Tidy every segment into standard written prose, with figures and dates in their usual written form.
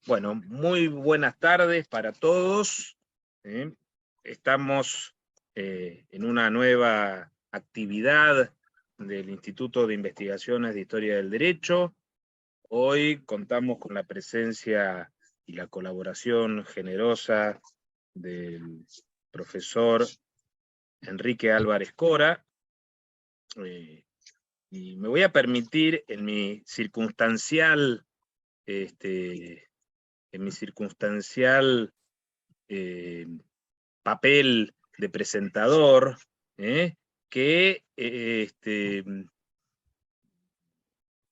Bueno, muy buenas tardes para todos. Estamos en una nueva actividad del Instituto de Investigaciones de Historia del Derecho. Hoy contamos con la presencia y la colaboración generosa del profesor Enrique Álvarez Cora, y me voy a permitir en mi circunstancial papel de presentador, que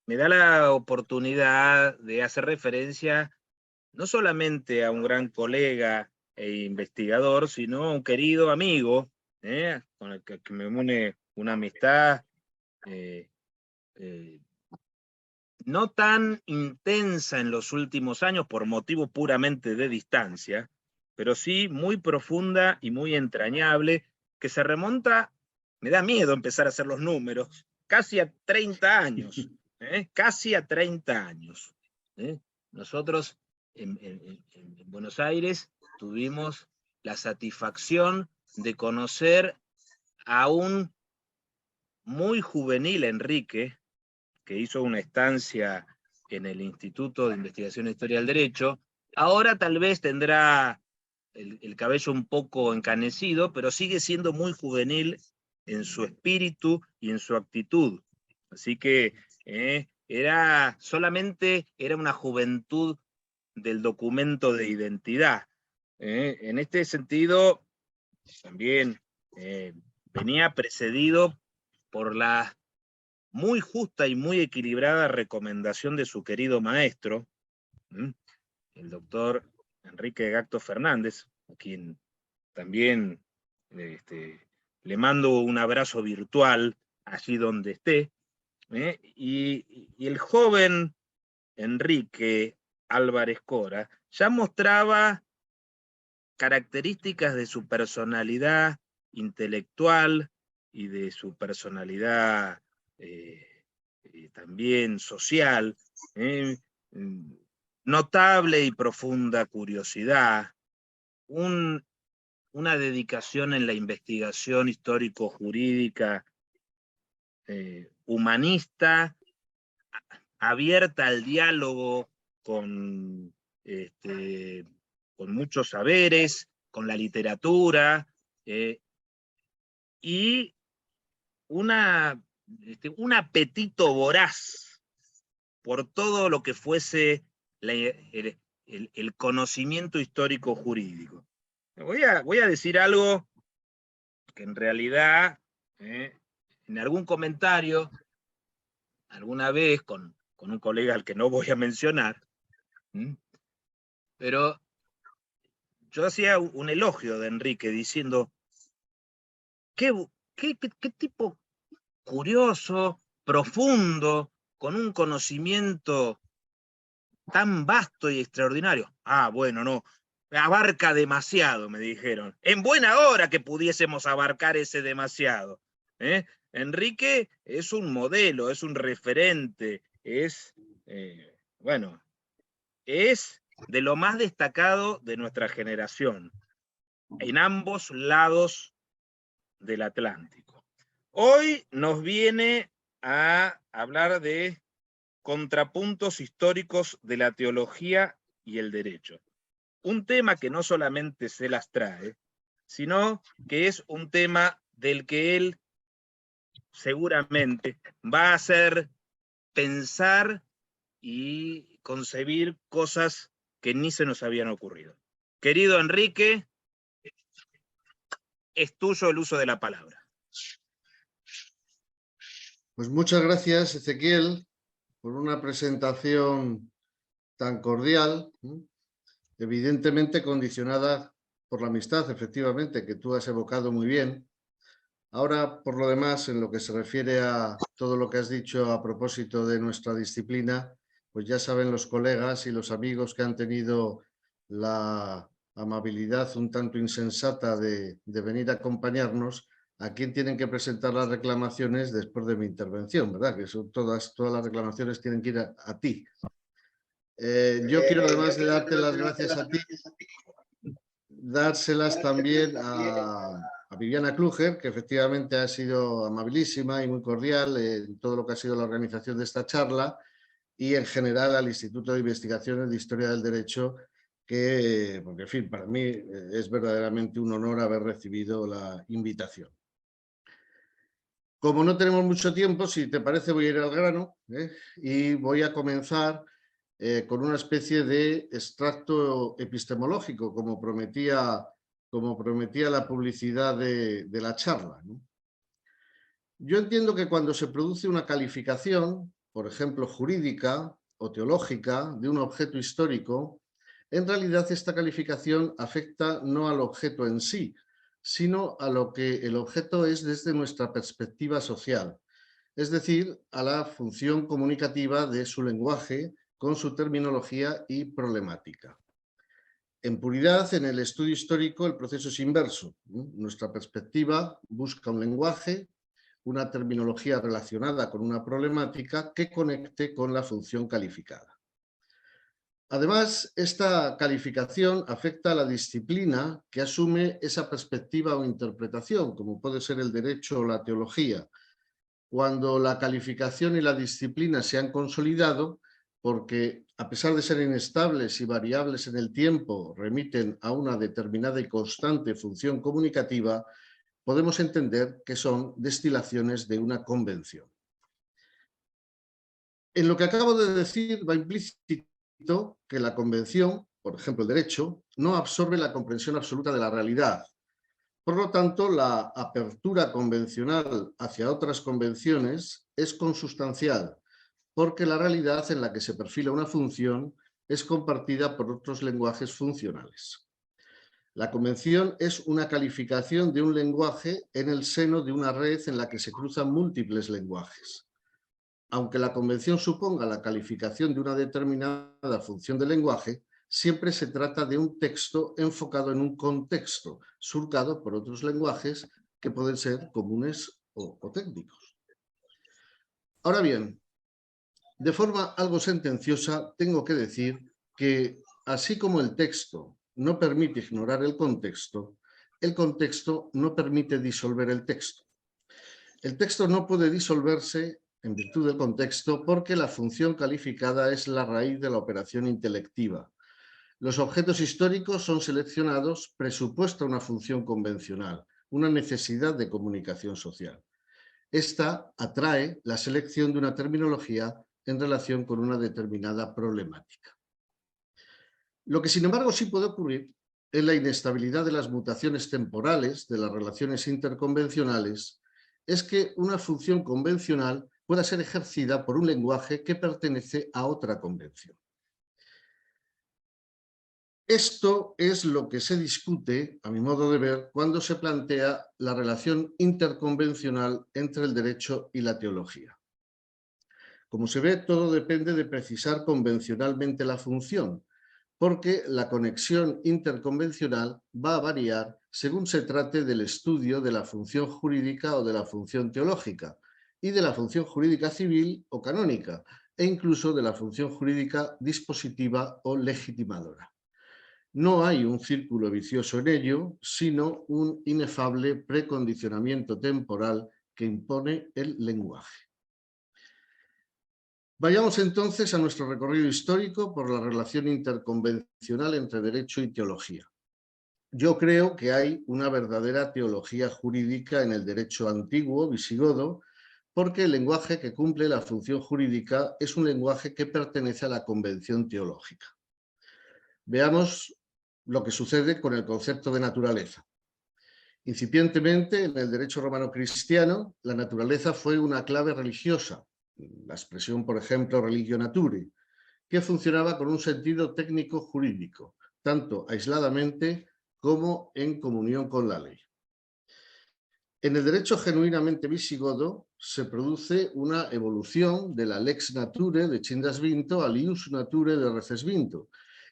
me da la oportunidad de hacer referencia no solamente a un gran colega e investigador, sino a un querido amigo, con el que me une una amistad no tan intensa en los últimos años por motivo puramente de distancia, pero sí muy profunda y muy entrañable, que se remonta, me da miedo empezar a hacer los números, casi a 30 años, casi a 30 años. Nosotros en Buenos Aires tuvimos la satisfacción de conocer a un muy juvenil Enrique, que hizo una estancia en el Instituto de Investigación de Historia del Derecho. Ahora tal vez tendrá el cabello un poco encanecido, pero sigue siendo muy juvenil en su espíritu y en su actitud. Así que solamente era una juventud del documento de identidad. En este sentido, también venía precedido por la muy justa y muy equilibrada recomendación de su querido maestro, el doctor Enrique Gacto Fernández, a quien también le mando un abrazo virtual allí donde esté, y el joven Enrique Álvarez Cora ya mostraba características de su personalidad intelectual y de su personalidad también social, notable y profunda curiosidad, una dedicación en la investigación histórico-jurídica humanista, abierta al diálogo con muchos saberes, con la literatura, y un apetito voraz por todo lo que fuese el conocimiento histórico jurídico. Voy a decir algo que en realidad, en algún comentario, alguna vez con un colega al que no voy a mencionar, pero yo hacía un elogio de Enrique diciendo, qué tipo curioso, profundo, con un conocimiento tan vasto y extraordinario. Ah, bueno, no, abarca demasiado, me dijeron. En buena hora que pudiésemos abarcar ese demasiado. Enrique es un modelo, es un referente, bueno, es de lo más destacado de nuestra generación, en ambos lados del Atlántico. Hoy nos viene a hablar de contrapuntos históricos de la teología y el derecho. Un tema que no solamente se las trae, sino que es un tema del que él seguramente va a hacer pensar y concebir cosas que ni se nos habían ocurrido. Querido Enrique, es tuyo el uso de la palabra. Pues muchas gracias, Ezequiel, por una presentación tan cordial, evidentemente condicionada por la amistad, efectivamente, que tú has evocado muy bien. Ahora, por lo demás, en lo que se refiere a todo lo que has dicho a propósito de nuestra disciplina, pues ya saben los colegas y los amigos que han tenido la amabilidad un tanto insensata de venir a acompañarnos, a quién tienen que presentar las reclamaciones después de mi intervención, ¿verdad? Que son todas las reclamaciones tienen que ir a ti. Yo quiero, además de darte las gracias a ti, dárselas también a Viviana Kluger, que efectivamente ha sido amabilísima y muy cordial en todo lo que ha sido la organización de esta charla, y en general al Instituto de Investigaciones de Historia del Derecho, que, porque en fin, para mí es verdaderamente un honor haber recibido la invitación. Como no tenemos mucho tiempo, si te parece voy a ir al grano, y voy a comenzar con una especie de extracto epistemológico, como prometía la publicidad de la charla, ¿no? Yo entiendo que cuando se produce una calificación, por ejemplo, jurídica o teológica, de un objeto histórico, en realidad esta calificación afecta no al objeto en sí, sino a lo que el objeto es desde nuestra perspectiva social, es decir, a la función comunicativa de su lenguaje con su terminología y problemática. En puridad, en el estudio histórico, el proceso es inverso. Nuestra perspectiva busca un lenguaje, una terminología relacionada con una problemática que conecte con la función calificada. Además, esta calificación afecta a la disciplina que asume esa perspectiva o interpretación, como puede ser el derecho o la teología. Cuando la calificación y la disciplina se han consolidado, porque a pesar de ser inestables y variables en el tiempo, remiten a una determinada y constante función comunicativa, podemos entender que son destilaciones de una convención. En lo que acabo de decir va implícito que la convención, por ejemplo el derecho, no absorbe la comprensión absoluta de la realidad. Por lo tanto, la apertura convencional hacia otras convenciones es consustancial, porque la realidad en la que se perfila una función es compartida por otros lenguajes funcionales. La convención es una calificación de un lenguaje en el seno de una red en la que se cruzan múltiples lenguajes. Aunque la convención suponga la calificación de una determinada función del lenguaje, siempre se trata de un texto enfocado en un contexto, surcado por otros lenguajes que pueden ser comunes o técnicos. Ahora bien, de forma algo sentenciosa, tengo que decir que, así como el texto no permite ignorar el contexto no permite disolver el texto. El texto no puede disolverse en virtud del contexto porque la función calificada es la raíz de la operación intelectiva. Los objetos históricos son seleccionados presupuesta una función convencional, una necesidad de comunicación social. Esta atrae la selección de una terminología en relación con una determinada problemática. Lo que, sin embargo, sí puede ocurrir es la inestabilidad de las mutaciones temporales de las relaciones interconvencionales, es que una función convencional pueda ser ejercida por un lenguaje que pertenece a otra convención. Esto es lo que se discute, a mi modo de ver, cuando se plantea la relación interconvencional entre el derecho y la teología. Como se ve, todo depende de precisar convencionalmente la función, porque la conexión interconvencional va a variar según se trate del estudio de la función jurídica o de la función teológica, y de la función jurídica civil o canónica, e incluso de la función jurídica dispositiva o legitimadora. No hay un círculo vicioso en ello, sino un inefable precondicionamiento temporal que impone el lenguaje. Vayamos entonces a nuestro recorrido histórico por la relación interconvencional entre derecho y teología. Yo creo que hay una verdadera teología jurídica en el derecho antiguo visigodo, porque el lenguaje que cumple la función jurídica es un lenguaje que pertenece a la convención teológica. Veamos lo que sucede con el concepto de naturaleza. Incipientemente, en el derecho romano cristiano, la naturaleza fue una clave religiosa, la expresión, por ejemplo, religio nature, que funcionaba con un sentido técnico jurídico, tanto aisladamente como en comunión con la ley. En el derecho genuinamente visigodo se produce una evolución de la lex nature de Cindasvinto al ius nature de Recesvinto,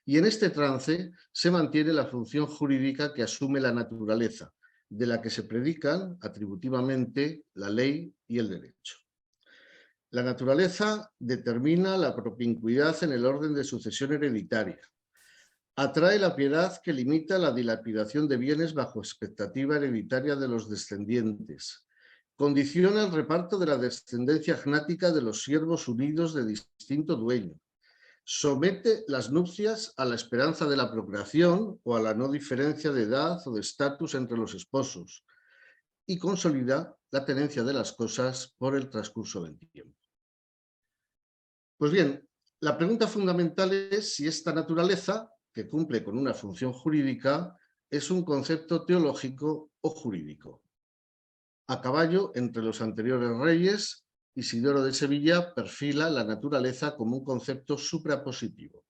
y en este trance se mantiene la función jurídica que asume la naturaleza, de la que se predican atributivamente la ley y el derecho. La naturaleza determina la propincuidad en el orden de sucesión hereditaria. Atrae la piedad que limita la dilapidación de bienes bajo expectativa hereditaria de los descendientes. Condiciona el reparto de la descendencia agnática de los siervos unidos de distinto dueño. Somete las nupcias a la esperanza de la procreación o a la no diferencia de edad o de estatus entre los esposos y consolida la tenencia de las cosas por el transcurso del tiempo. Pues bien, la pregunta fundamental es si esta naturaleza, que cumple con una función jurídica, es un concepto teológico o jurídico. A caballo entre los anteriores reyes, Isidoro de Sevilla perfila la naturaleza como un concepto suprapositivo.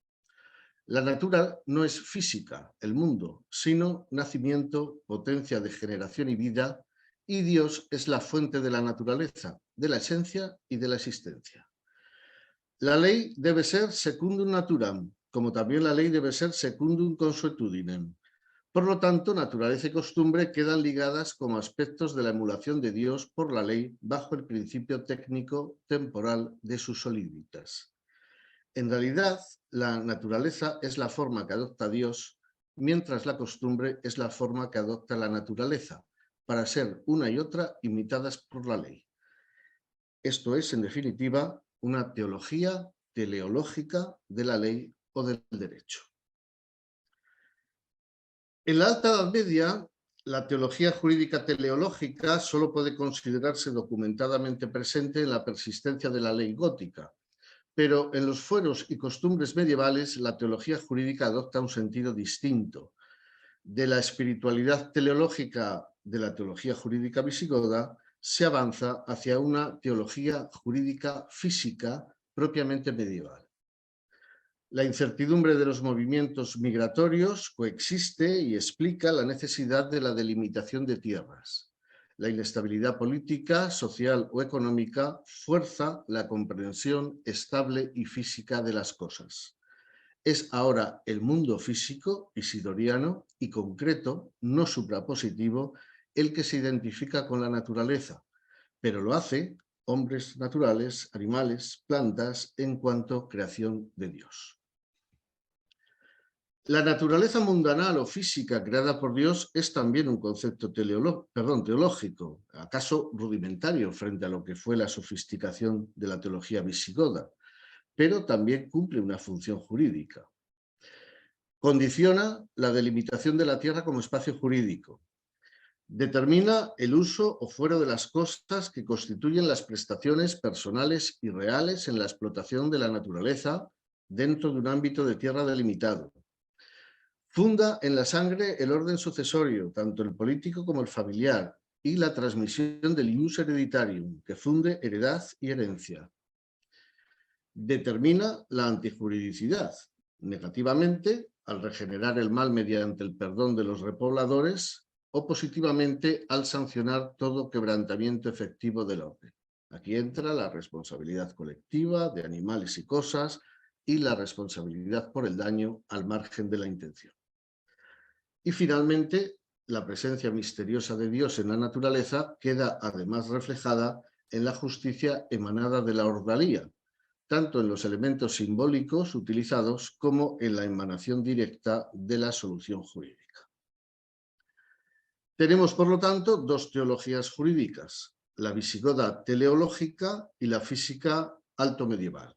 La natura no es física, el mundo, sino nacimiento, potencia de generación y vida, y Dios es la fuente de la naturaleza, de la esencia y de la existencia. La ley debe ser secundum naturam, como también la ley debe ser secundum consuetudinem. Por lo tanto, naturaleza y costumbre quedan ligadas como aspectos de la emulación de Dios por la ley bajo el principio técnico temporal de sus soliditas. En realidad, la naturaleza es la forma que adopta Dios, mientras la costumbre es la forma que adopta la naturaleza, para ser una y otra imitadas por la ley. Esto es, en definitiva, una teología teleológica de la ley o del derecho. En la Alta Edad Media, la teología jurídica teleológica solo puede considerarse documentadamente presente en la persistencia de la ley gótica, pero en los fueros y costumbres medievales la teología jurídica adopta un sentido distinto. De la espiritualidad teleológica de la teología jurídica visigoda se avanza hacia una teología jurídica física propiamente medieval. La incertidumbre de los movimientos migratorios coexiste y explica la necesidad de la delimitación de tierras. La inestabilidad política, social o económica fuerza la comprensión estable y física de las cosas. Es ahora el mundo físico, isidoriano y concreto, no suprapositivo, el que se identifica con la naturaleza, pero lo hace hombres naturales, animales, plantas, en cuanto creación de Dios. La naturaleza mundanal o física creada por Dios es también un concepto teológico, acaso rudimentario frente a lo que fue la sofisticación de la teología visigoda, pero también cumple una función jurídica. Condiciona la delimitación de la tierra como espacio jurídico. Determina el uso o fuero de las cosas que constituyen las prestaciones personales y reales en la explotación de la naturaleza dentro de un ámbito de tierra delimitado. Funda en la sangre el orden sucesorio, tanto el político como el familiar, y la transmisión del ius hereditarium, que funde heredad y herencia. Determina la antijuridicidad. Negativamente, al regenerar el mal mediante el perdón de los repobladores, o positivamente al sancionar todo quebrantamiento efectivo del orden. Aquí entra la responsabilidad colectiva de animales y cosas y la responsabilidad por el daño al margen de la intención. Y finalmente, la presencia misteriosa de Dios en la naturaleza queda además reflejada en la justicia emanada de la ordalía, tanto en los elementos simbólicos utilizados como en la emanación directa de la solución jurídica. Tenemos, por lo tanto, dos teologías jurídicas, la visigoda teleológica y la física alto medieval.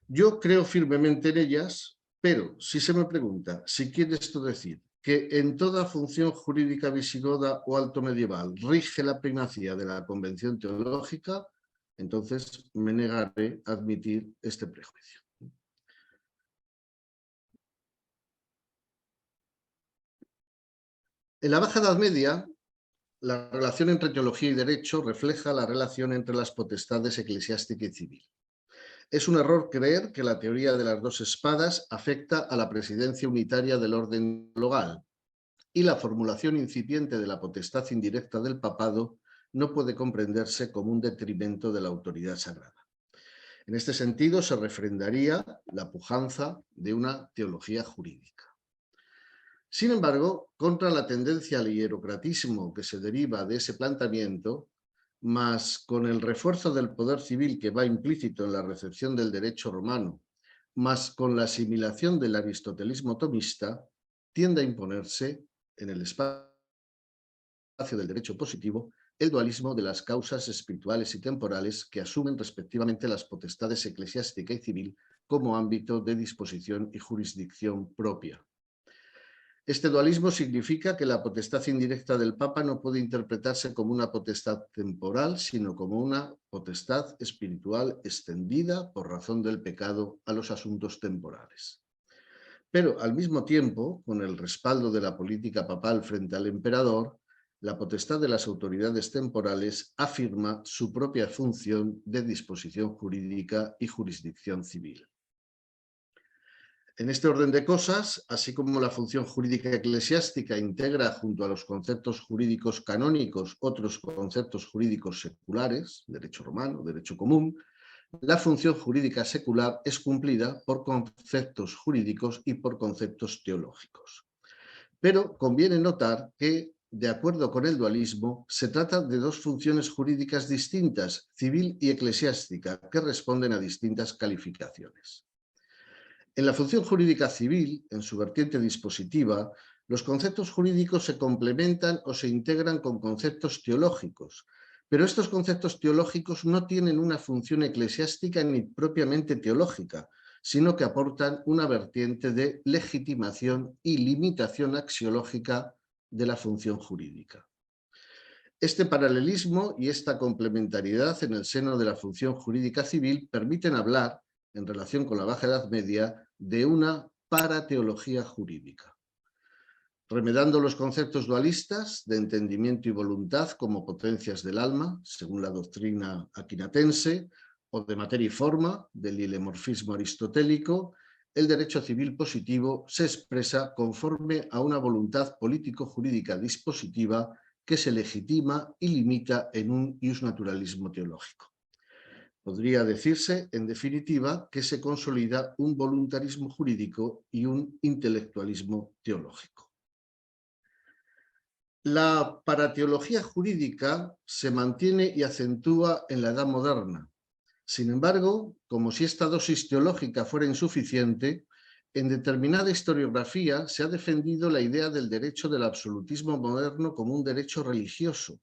Yo creo firmemente en ellas, pero si se me pregunta si quiere esto decir que en toda función jurídica visigoda o alto medieval rige la primacía de la convención teológica, entonces me negaré a admitir este prejuicio. En la Baja Edad Media, la relación entre teología y derecho refleja la relación entre las potestades eclesiástica y civil. Es un error creer que la teoría de las dos espadas afecta a la presidencia unitaria del orden teologal, y la formulación incipiente de la potestad indirecta del papado no puede comprenderse como un detrimento de la autoridad sagrada. En este sentido, se refrendaría la pujanza de una teología jurídica. Sin embargo, contra la tendencia al hierocratismo que se deriva de ese planteamiento, más con el refuerzo del poder civil que va implícito en la recepción del derecho romano, más con la asimilación del aristotelismo tomista, tiende a imponerse en el espacio del derecho positivo el dualismo de las causas espirituales y temporales que asumen respectivamente las potestades eclesiástica y civil como ámbito de disposición y jurisdicción propia. Este dualismo significa que la potestad indirecta del Papa no puede interpretarse como una potestad temporal, sino como una potestad espiritual extendida por razón del pecado a los asuntos temporales. Pero al mismo tiempo, con el respaldo de la política papal frente al emperador, la potestad de las autoridades temporales afirma su propia función de disposición jurídica y jurisdicción civil. En este orden de cosas, así como la función jurídica eclesiástica integra junto a los conceptos jurídicos canónicos otros conceptos jurídicos seculares, derecho romano, derecho común, la función jurídica secular es cumplida por conceptos jurídicos y por conceptos teológicos. Pero conviene notar que, de acuerdo con el dualismo, se trata de dos funciones jurídicas distintas, civil y eclesiástica, que responden a distintas calificaciones. En la función jurídica civil, en su vertiente dispositiva, los conceptos jurídicos se complementan o se integran con conceptos teológicos, pero estos conceptos teológicos no tienen una función eclesiástica ni propiamente teológica, sino que aportan una vertiente de legitimación y limitación axiológica de la función jurídica. Este paralelismo y esta complementariedad en el seno de la función jurídica civil permiten hablar, en relación con la Baja Edad Media, de una parateología jurídica. Remedando los conceptos dualistas de entendimiento y voluntad como potencias del alma, según la doctrina aquinatense, o de materia y forma, del hilemorfismo aristotélico, el derecho civil positivo se expresa conforme a una voluntad político-jurídica dispositiva que se legitima y limita en un iusnaturalismo teológico. Podría decirse, en definitiva, que se consolida un voluntarismo jurídico y un intelectualismo teológico. La parateología jurídica se mantiene y acentúa en la Edad Moderna. Sin embargo, como si esta dosis teológica fuera insuficiente, en determinada historiografía se ha defendido la idea del derecho del absolutismo moderno como un derecho religioso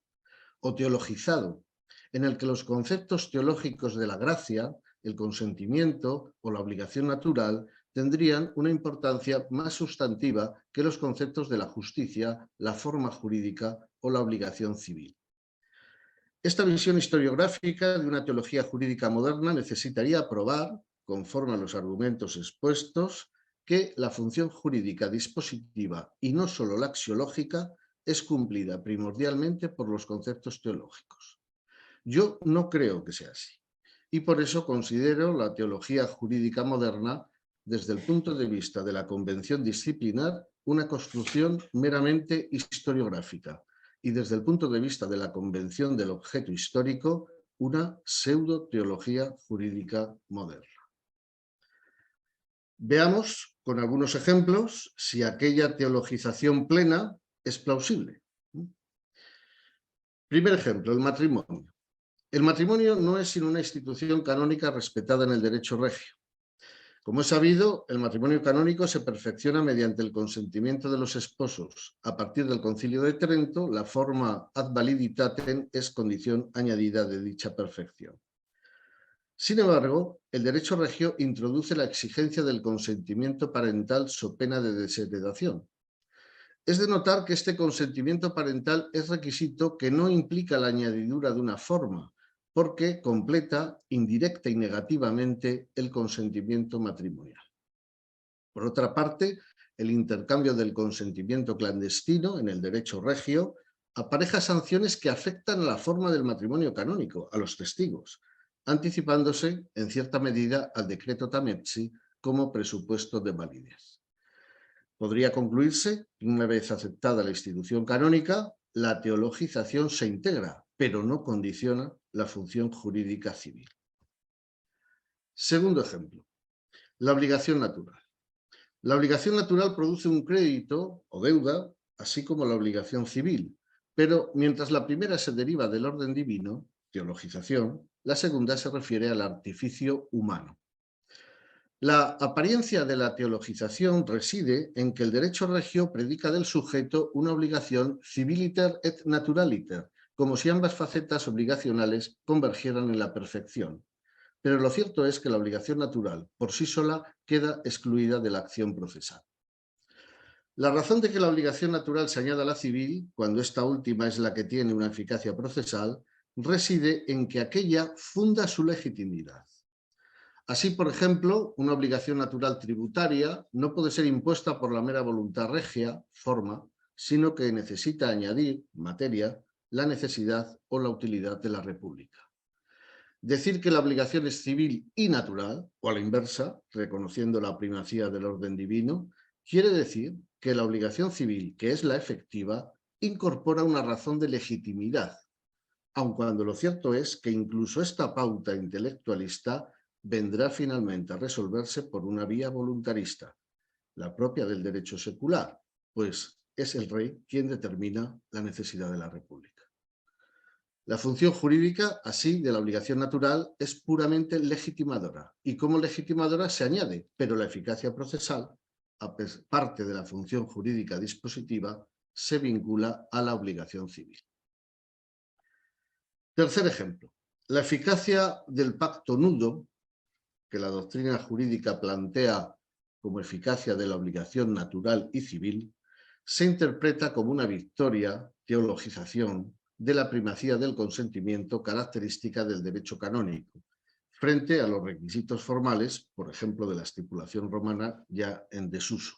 o teologizado, en el que los conceptos teológicos de la gracia, el consentimiento o la obligación natural tendrían una importancia más sustantiva que los conceptos de la justicia, la forma jurídica o la obligación civil. Esta visión historiográfica de una teología jurídica moderna necesitaría probar, conforme a los argumentos expuestos, que la función jurídica dispositiva y no solo la axiológica es cumplida primordialmente por los conceptos teológicos. Yo no creo que sea así y por eso considero la teología jurídica moderna, desde el punto de vista de la convención disciplinar, una construcción meramente historiográfica y desde el punto de vista de la convención del objeto histórico, una pseudo-teología jurídica moderna. Veamos con algunos ejemplos si aquella teologización plena es plausible. Primer ejemplo, el matrimonio. El matrimonio no es sino una institución canónica respetada en el derecho regio. Como es sabido, el matrimonio canónico se perfecciona mediante el consentimiento de los esposos. A partir del Concilio de Trento, la forma ad validitatem es condición añadida de dicha perfección. Sin embargo, el derecho regio introduce la exigencia del consentimiento parental so pena de desheredación. Es de notar que este consentimiento parental es requisito que no implica la añadidura de una forma, porque completa indirecta y negativamente el consentimiento matrimonial. Por otra parte, el intercambio del consentimiento clandestino en el derecho regio apareja sanciones que afectan a la forma del matrimonio canónico, a los testigos, anticipándose en cierta medida al decreto Tamezzi como presupuesto de validez. Podría concluirse que una vez aceptada la institución canónica, la teologización se integra, pero no condiciona la función jurídica civil. Segundo ejemplo, la obligación natural. La obligación natural produce un crédito o deuda, así como la obligación civil, pero mientras la primera se deriva del orden divino, teologización, la segunda se refiere al artificio humano. La apariencia de la teologización reside en que el derecho regio predica del sujeto una obligación civiliter et naturaliter, como si ambas facetas obligacionales convergieran en la perfección. Pero lo cierto es que la obligación natural, por sí sola, queda excluida de la acción procesal. La razón de que la obligación natural se añada a la civil, cuando esta última es la que tiene una eficacia procesal, reside en que aquella funda su legitimidad. Así, por ejemplo, una obligación natural tributaria no puede ser impuesta por la mera voluntad regia, forma, sino que necesita añadir, materia, la necesidad o la utilidad de la República. Decir que la obligación es civil y natural, o a la inversa, reconociendo la primacía del orden divino, quiere decir que la obligación civil, que es la efectiva, incorpora una razón de legitimidad, aun cuando lo cierto es que incluso esta pauta intelectualista vendrá finalmente a resolverse por una vía voluntarista, la propia del derecho secular, pues es el rey quien determina la necesidad de la República. La función jurídica, así, de la obligación natural es puramente legitimadora y como legitimadora se añade, pero la eficacia procesal, aparte de la función jurídica dispositiva, se vincula a la obligación civil. Tercer ejemplo, la eficacia del pacto nudo, que la doctrina jurídica plantea como eficacia de la obligación natural y civil, se interpreta como una victoria, teologización, de la primacía del consentimiento característica del derecho canónico, frente a los requisitos formales, por ejemplo, de la estipulación romana ya en desuso.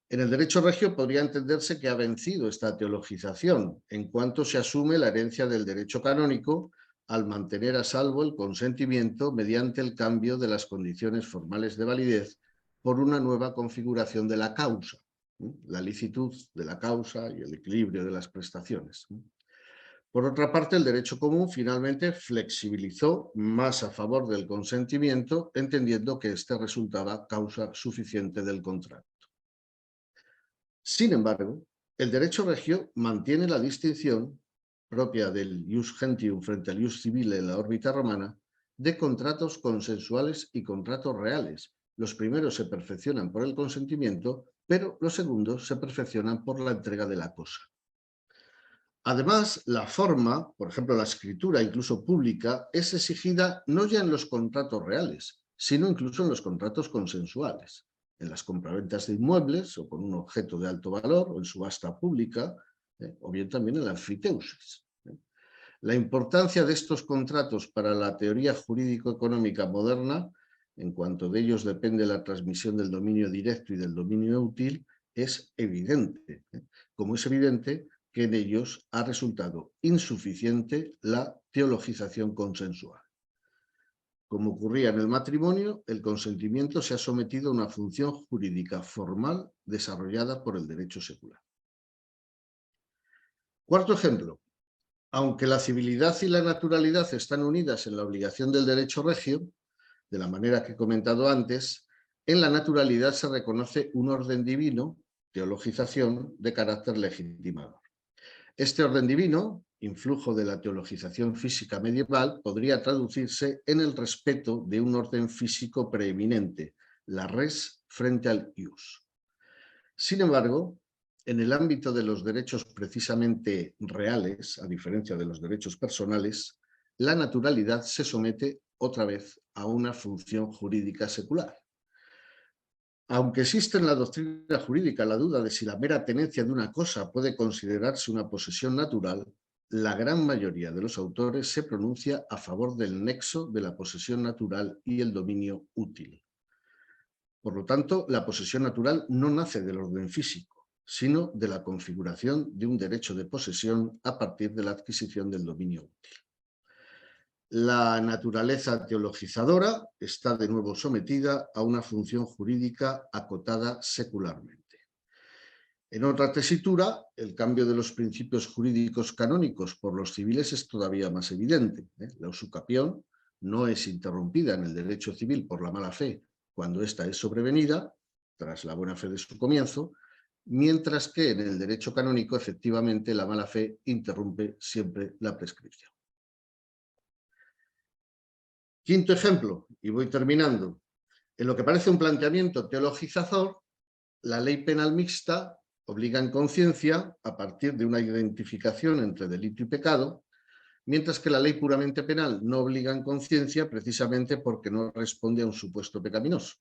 En el derecho regio podría entenderse que ha vencido esta teologización, en cuanto se asume la herencia del derecho canónico al mantener a salvo el consentimiento mediante el cambio de las condiciones formales de validez por una nueva configuración de la causa, la licitud de la causa y el equilibrio de las prestaciones. Por otra parte, el derecho común finalmente flexibilizó más a favor del consentimiento, entendiendo que éste resultaba causa suficiente del contrato. Sin embargo, el derecho regio mantiene la distinción propia del ius gentium frente al ius civile en la órbita romana de contratos consensuales y contratos reales. Los primeros se perfeccionan por el consentimiento, pero los segundos se perfeccionan por la entrega de la cosa. Además, la forma, por ejemplo, la escritura, incluso pública, es exigida no ya en los contratos reales, sino incluso en los contratos consensuales, en las compraventas de inmuebles o con un objeto de alto valor o en subasta pública, o bien también en la anfiteusis. La importancia de estos contratos para la teoría jurídico-económica moderna, en cuanto de ellos depende la transmisión del dominio directo y del dominio útil, es evidente, como es evidente que en ellos ha resultado insuficiente la teologización consensual. Como ocurría en el matrimonio, el consentimiento se ha sometido a una función jurídica formal desarrollada por el derecho secular. Cuarto ejemplo. Aunque la civilidad y la naturalidad están unidas en la obligación del derecho regio, de la manera que he comentado antes, en la naturalidad se reconoce un orden divino, teologización, de carácter legitimador. Este orden divino, influjo de la teologización física medieval, podría traducirse en el respeto de un orden físico preeminente, la res frente al ius. Sin embargo, en el ámbito de los derechos precisamente reales, a diferencia de los derechos personales, la naturalidad se somete otra vez a una función jurídica secular. Aunque existe en la doctrina jurídica la duda de si la mera tenencia de una cosa puede considerarse una posesión natural, la gran mayoría de los autores se pronuncia a favor del nexo de la posesión natural y el dominio útil. Por lo tanto, la posesión natural no nace del orden físico, sino de la configuración de un derecho de posesión a partir de la adquisición del dominio útil. La naturaleza teologizadora está de nuevo sometida a una función jurídica acotada secularmente. En otra tesitura, el cambio de los principios jurídicos canónicos por los civiles es todavía más evidente. La usucapión no es interrumpida en el derecho civil por la mala fe cuando ésta es sobrevenida, tras la buena fe de su comienzo, mientras que en el derecho canónico efectivamente la mala fe interrumpe siempre la prescripción. Quinto ejemplo, y voy terminando. En lo que parece un planteamiento teologizador, la ley penal mixta obliga en conciencia a partir de una identificación entre delito y pecado, mientras que la ley puramente penal no obliga en conciencia precisamente porque no responde a un supuesto pecaminoso.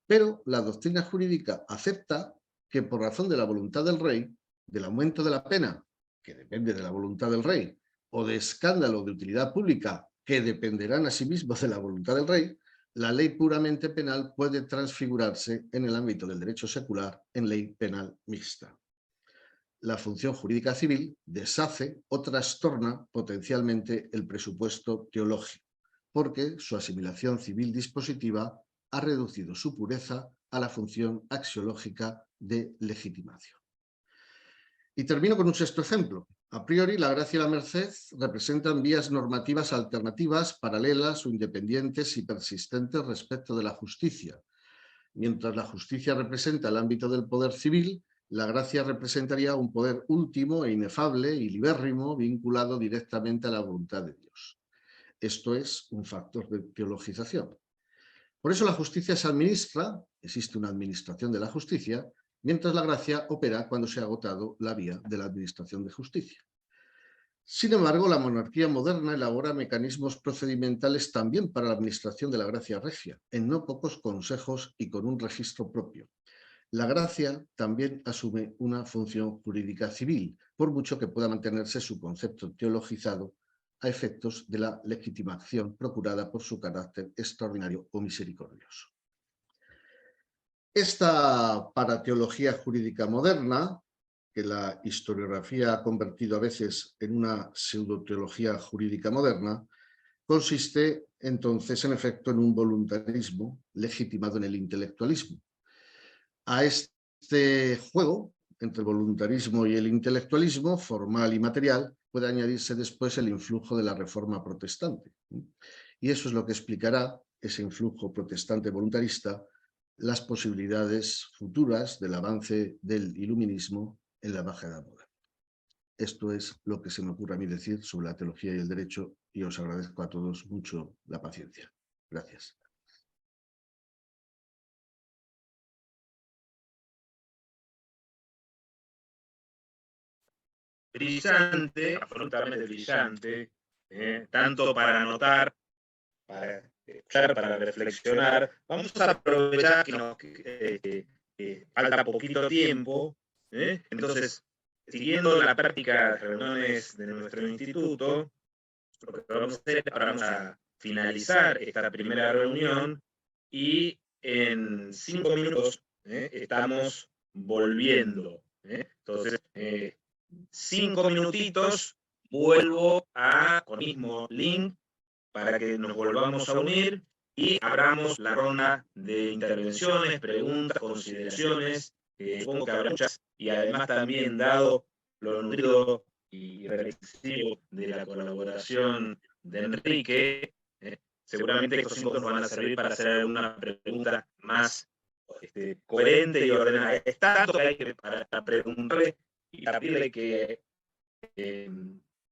Pero la doctrina jurídica acepta que por razón de la voluntad del rey, del aumento de la pena, que depende de la voluntad del rey, o de escándalo de utilidad pública, que dependerán asimismo de la voluntad del rey, la ley puramente penal puede transfigurarse en el ámbito del derecho secular en ley penal mixta. La función jurídica civil deshace o trastorna potencialmente el presupuesto teológico, porque su asimilación civil dispositiva ha reducido su pureza a la función axiológica de legitimación. Y termino con un sexto ejemplo. A priori, la gracia y la merced representan vías normativas alternativas, paralelas o independientes y persistentes respecto de la justicia. Mientras la justicia representa el ámbito del poder civil, la gracia representaría un poder último e inefable y libérrimo vinculado directamente a la voluntad de Dios. Esto es un factor de teologización. Por eso la justicia se administra, existe una administración de la justicia, mientras la gracia opera cuando se ha agotado la vía de la administración de justicia. Sin embargo, la monarquía moderna elabora mecanismos procedimentales también para la administración de la gracia regia, en no pocos consejos y con un registro propio. La gracia también asume una función jurídica civil, por mucho que pueda mantenerse su concepto teologizado a efectos de la legitimación procurada por su carácter extraordinario o misericordioso. Esta parateología jurídica moderna, que la historiografía ha convertido a veces en una pseudoteología jurídica moderna, consiste entonces en efecto en un voluntarismo legitimado en el intelectualismo. A este juego entre el voluntarismo y el intelectualismo, formal y material, puede añadirse después el influjo de la Reforma protestante. Y eso es lo que explicará ese influjo protestante voluntarista, las posibilidades futuras del avance del iluminismo en la Baja Edad Moderna. Esto es lo que se me ocurre a mí decir sobre la teología y el derecho, y os agradezco a todos mucho la paciencia. Gracias. Brillante, absolutamente brillante, tanto para anotar, para escuchar, para reflexionar. Vamos a aprovechar que falta poquito tiempo, entonces, siguiendo la práctica de reuniones de nuestro instituto, lo que vamos a hacer es vamos a finalizar esta primera reunión y en 5 minutos estamos volviendo. Entonces, 5 minutitos, vuelvo con el mismo link para que nos volvamos a unir y abramos la ronda de intervenciones, preguntas, consideraciones. Supongo que habrá muchas, y además también dado lo nutrido y reflexivo de la colaboración de Enrique, seguramente estos 5 nos van a servir para hacer una pregunta más coherente y ordenada. Es tanto que hay que para preguntarle y pedirle que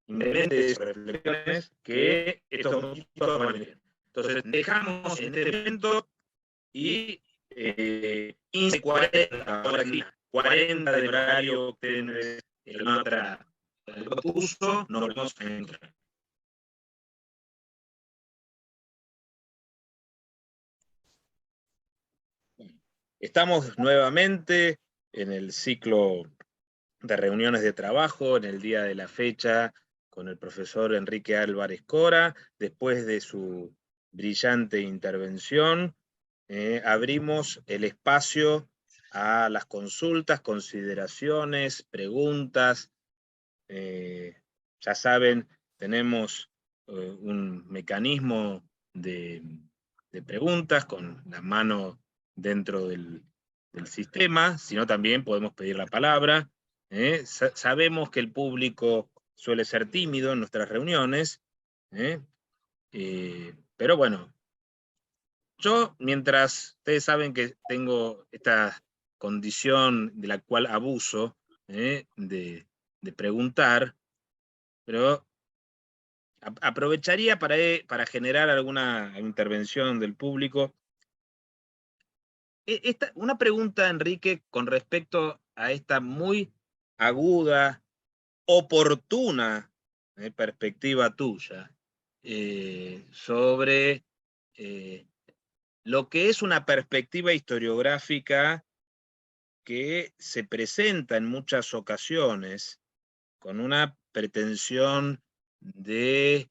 implemente sus reflexiones, que estos minutos van bien. Entonces, dejamos en este momento y 15:40, ahora aquí, 40 del horario que en otra uso, nos vemos a entrar. Estamos nuevamente en el ciclo de reuniones de trabajo, en el día de la fecha, con el profesor Enrique Álvarez Cora. Después de su brillante intervención, abrimos el espacio a las consultas, consideraciones, preguntas. Ya saben, tenemos un mecanismo de preguntas con la mano dentro del sistema, sino también podemos pedir la palabra. Sabemos que el público suele ser tímido en nuestras reuniones, pero bueno, yo, mientras ustedes saben que tengo esta condición de la cual abuso, de preguntar, pero aprovecharía para generar alguna intervención del público. Una pregunta, Enrique, con respecto a esta muy aguda, oportuna perspectiva tuya sobre lo que es una perspectiva historiográfica que se presenta en muchas ocasiones con una pretensión de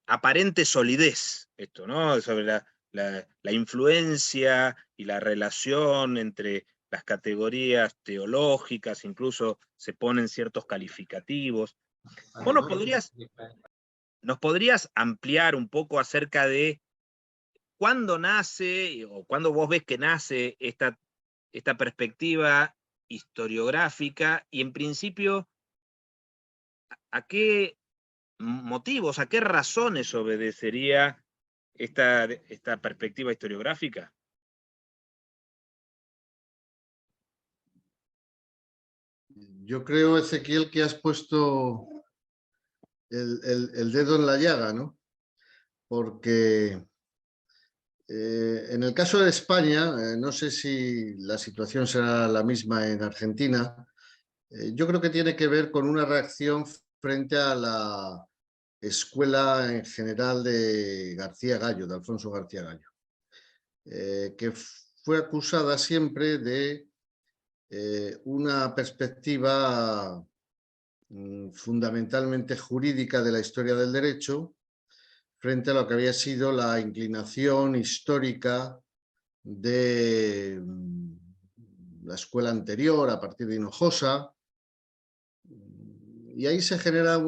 aparente solidez, esto, ¿no? Sobre la influencia y la relación entre las categorías teológicas, incluso se ponen ciertos calificativos. ¿Vos nos podrías ampliar un poco acerca de cuándo nace, o cuándo vos ves que nace esta perspectiva historiográfica, y en principio, a qué motivos, a qué razones obedecería esta perspectiva historiográfica? Yo creo, Ezequiel, que has puesto el dedo en la llaga, ¿no? Porque en el caso de España, no sé si la situación será la misma en Argentina, yo creo que tiene que ver con una reacción frente a la escuela en general de García Gallo, de Alfonso García Gallo, que fue acusada siempre de una perspectiva fundamentalmente jurídica de la historia del derecho, frente a lo que había sido la inclinación histórica de la escuela anterior, a partir de Hinojosa, y ahí se genera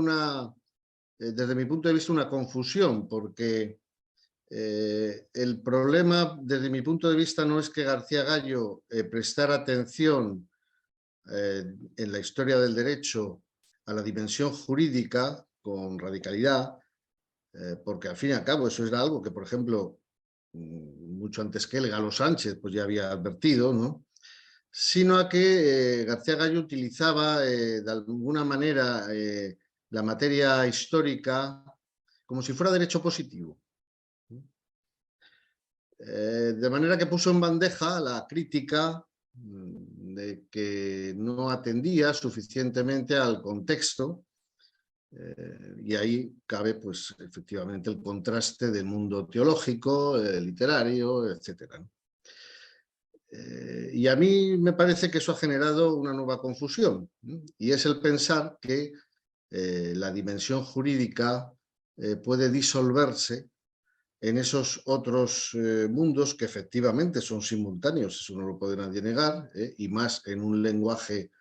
desde mi punto de vista, una confusión, porque el problema, desde mi punto de vista, no es que García Gallo prestara atención en la historia del derecho a la dimensión jurídica con radicalidad, porque al fin y al cabo eso era algo que, por ejemplo, mucho antes que él, Galo Sánchez, pues ya había advertido, ¿no? Sino a que García Gallo utilizaba de alguna manera la materia histórica como si fuera derecho positivo. De manera que puso en bandeja la crítica de que no atendía suficientemente al contexto, y ahí cabe pues efectivamente el contraste del mundo teológico, literario, etcétera. Y a mí me parece que eso ha generado una nueva confusión, y es el pensar que la dimensión jurídica puede disolverse en esos otros mundos que efectivamente son simultáneos, eso no lo puede nadie negar, y más en un lenguaje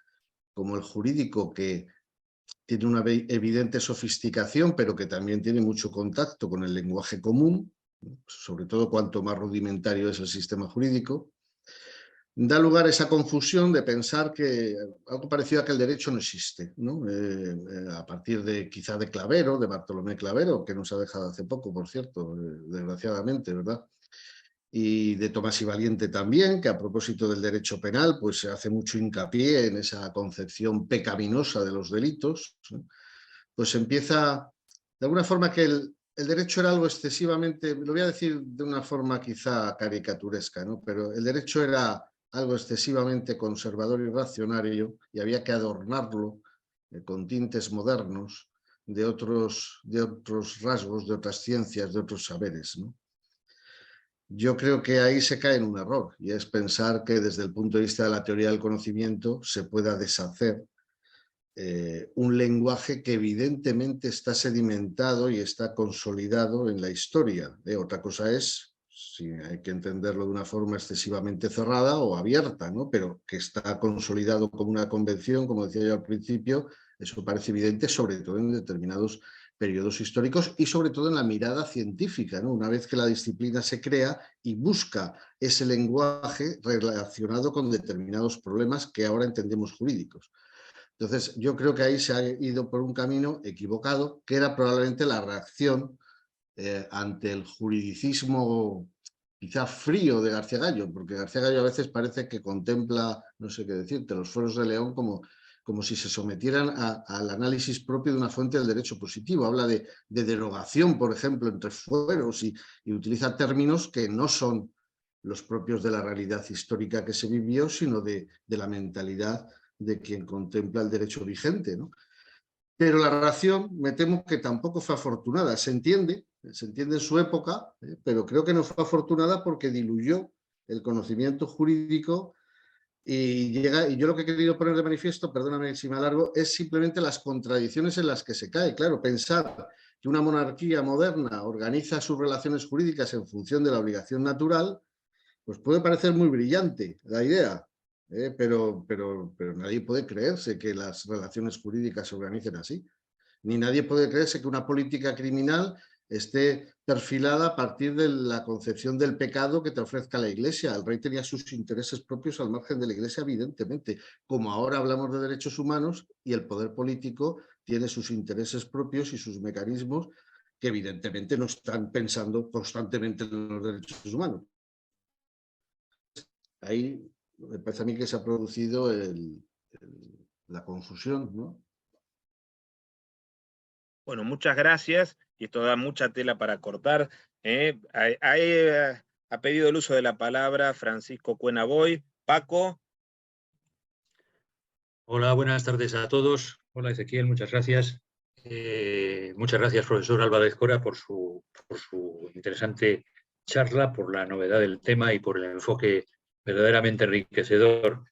como el jurídico, que tiene una evidente sofisticación, pero que también tiene mucho contacto con el lenguaje común, sobre todo cuanto más rudimentario es el sistema jurídico. Da lugar a esa confusión de pensar que algo parecido a que el derecho no existe, ¿no? A partir de quizá de Clavero, de Bartolomé Clavero, que nos ha dejado hace poco, por cierto, desgraciadamente, ¿verdad? Y de Tomás y Valiente también, que a propósito del derecho penal, pues se hace mucho hincapié en esa concepción pecaminosa de los delitos, ¿no? Pues empieza, de alguna forma, que el derecho era algo excesivamente, lo voy a decir de una forma quizá caricaturesca, ¿no? Pero el derecho era algo excesivamente conservador y reaccionario, y había que adornarlo con tintes modernos de otros rasgos, de otras ciencias, de otros saberes, ¿no? Yo creo que ahí se cae en un error, y es pensar que desde el punto de vista de la teoría del conocimiento se pueda deshacer un lenguaje que evidentemente está sedimentado y está consolidado en la historia. Otra cosa es si hay que entenderlo de una forma excesivamente cerrada o abierta, ¿no? Pero que está consolidado como una convención, como decía yo al principio, eso parece evidente, sobre todo en determinados periodos históricos y sobre todo en la mirada científica, ¿no? Una vez que la disciplina se crea y busca ese lenguaje relacionado con determinados problemas que ahora entendemos jurídicos. Entonces, yo creo que ahí se ha ido por un camino equivocado, que era probablemente la reacción ante el juridicismo quizá frío de García Gallo, porque García Gallo a veces parece que contempla, no sé qué decirte, los fueros de León como como si se sometieran al análisis propio de una fuente del derecho positivo. Habla de derogación, por ejemplo, entre fueros y utiliza términos que no son los propios de la realidad histórica que se vivió, sino de la mentalidad de quien contempla el derecho vigente, ¿no? Pero la relación, me temo que tampoco fue afortunada. Se entiende en su época, pero creo que no fue afortunada porque diluyó el conocimiento jurídico y yo lo que he querido poner de manifiesto, perdóname si me alargo, es simplemente las contradicciones en las que se cae. Claro, pensar que una monarquía moderna organiza sus relaciones jurídicas en función de la obligación natural, pues puede parecer muy brillante la idea, pero nadie puede creerse que las relaciones jurídicas se organicen así. Ni nadie puede creerse que una política criminal esté perfilada a partir de la concepción del pecado que te ofrezca la Iglesia. El rey tenía sus intereses propios al margen de la Iglesia, evidentemente, como ahora hablamos de derechos humanos y el poder político tiene sus intereses propios y sus mecanismos que evidentemente no están pensando constantemente en los derechos humanos. Ahí me parece a mí que se ha producido la confusión, ¿no? Bueno, muchas gracias, y esto da mucha tela para cortar. Ha pedido el uso de la palabra Francisco Cuena Boy. Paco. Hola, buenas tardes a todos. Hola, Ezequiel, muchas gracias. Muchas gracias, profesor Álvarez Cora, por su interesante charla, por la novedad del tema y por el enfoque verdaderamente enriquecedor.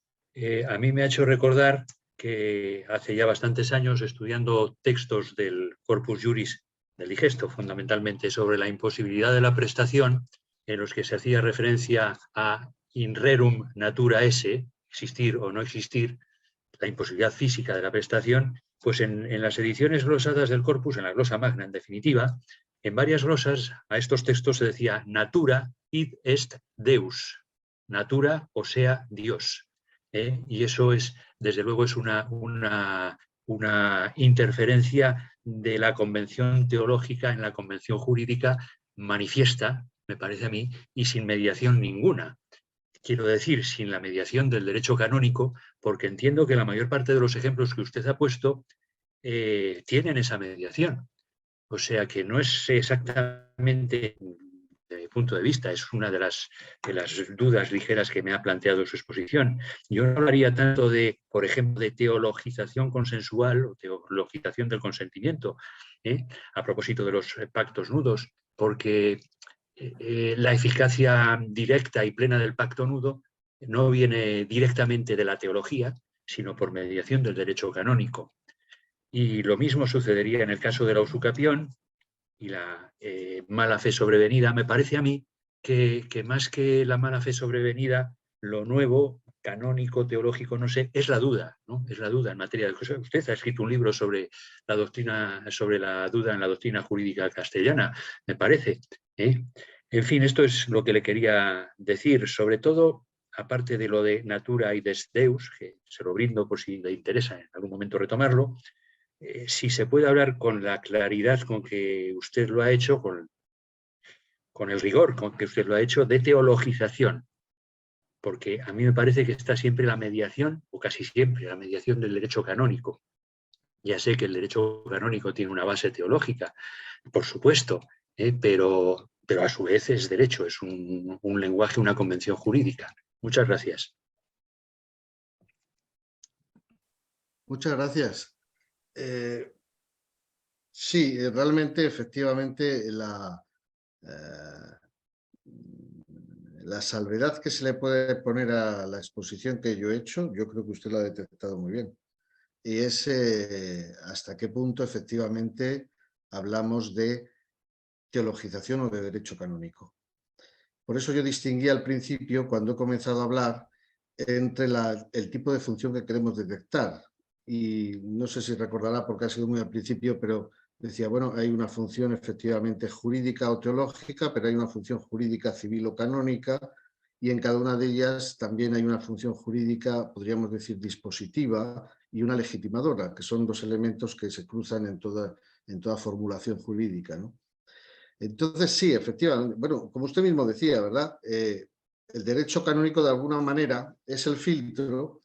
A mí me ha hecho recordar que hace ya bastantes años, estudiando textos del Corpus Juris del Digesto, fundamentalmente sobre la imposibilidad de la prestación, en los que se hacía referencia a in rerum natura esse, existir o no existir, la imposibilidad física de la prestación, pues en las ediciones glosadas del corpus, en la glosa magna en definitiva, en varias glosas a estos textos se decía natura id est Deus, natura o sea Dios. Y eso es, desde luego, es una interferencia de la convención teológica en la convención jurídica manifiesta, me parece a mí, y sin mediación ninguna. Quiero decir, sin la mediación del derecho canónico, porque entiendo que la mayor parte de los ejemplos que usted ha puesto tienen esa mediación. O sea que no es exactamente, de mi punto de vista, es una de las dudas ligeras que me ha planteado su exposición. Yo no hablaría tanto de, por ejemplo, de teologización consensual o teologización del consentimiento, a propósito de los pactos nudos, porque la eficacia directa y plena del pacto nudo no viene directamente de la teología, sino por mediación del derecho canónico. Y lo mismo sucedería en el caso de la usucapión y la mala fe sobrevenida. Me parece a mí que más que la mala fe sobrevenida, lo nuevo, canónico, teológico, no sé, es la duda, ¿no? Es la duda en materia de... Usted ha escrito un libro sobre la doctrina, sobre la duda en la doctrina jurídica castellana, me parece. En fin, esto es lo que le quería decir, sobre todo, aparte de lo de natura y des Deus, que se lo brindo por si le interesa en algún momento retomarlo, si se puede hablar con la claridad con que usted lo ha hecho, con el rigor con que usted lo ha hecho, de teologización, porque a mí me parece que está siempre la mediación, o casi siempre, la mediación del derecho canónico. Ya sé que el derecho canónico tiene una base teológica, por supuesto, pero a su vez es derecho, es un lenguaje, una convención jurídica. Muchas gracias. Muchas gracias. Sí, realmente, efectivamente, la salvedad que se le puede poner a la exposición que yo he hecho, yo creo que usted lo ha detectado muy bien. Y es hasta qué punto efectivamente hablamos de teologización o de derecho canónico. Por eso yo distinguí al principio, cuando he comenzado a hablar, entre el tipo de función que queremos detectar. Y no sé si recordará, porque ha sido muy al principio, pero decía, bueno, hay una función efectivamente jurídica o teológica, pero hay una función jurídica civil o canónica, y en cada una de ellas también hay una función jurídica, podríamos decir, dispositiva y una legitimadora, que son dos elementos que se cruzan en toda formulación jurídica, ¿no? Entonces, sí, efectivamente, bueno, como usted mismo decía, ¿verdad? El derecho canónico, de alguna manera, es el filtro